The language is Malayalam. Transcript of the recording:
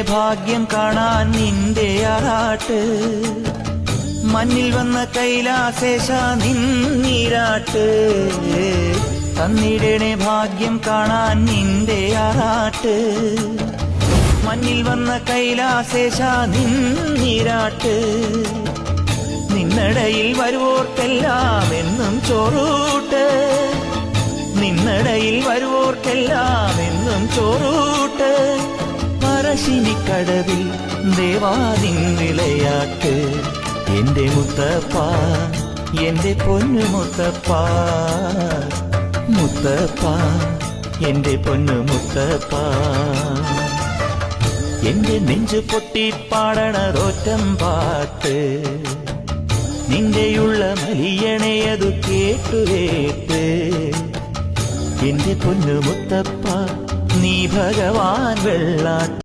ഭാഗ്യം കാണാൻ നിന്റെ ആറാട്ട്, മണ്ണിൽ വന്ന കൈലാസേശ നിന്നീരാട്ട്. തന്നിടണേ ഭാഗ്യം കാണാൻ നിന്റെ ആറാട്ട്, മണ്ണിൽ വന്ന കൈലാസേശ നിന്നീരാട്ട്. നിന്നടയിൽ വരുവോർക്കെല്ലാം എന്നും ചോറൂട്ട്, നിന്നടയിൽ വരുവോർക്കെല്ലാം എന്നും ചോറൂട്ട്. പറശ്ശിനിക്കടവിൽ ദേവാദിൻ വിളയാട്ട്. എന്റെ മുത്തപ്പ, എന്റെ പൊന്നു മുത്തപ്പ, മുത്തപ്പ, എന്റെ പൊന്നു മുത്തപ്പ. എന്റെ നെഞ്ചു പൊട്ടി പാടണതൊറ്റം പാട്ട്, നിന്റെയുള്ള മലിയണയതു കേട്ടുകേട്ട്. എന്റെ പൊന്നു മുത്തപ്പ, നീ ഭഗവാൻ വെള്ളാട്ട്.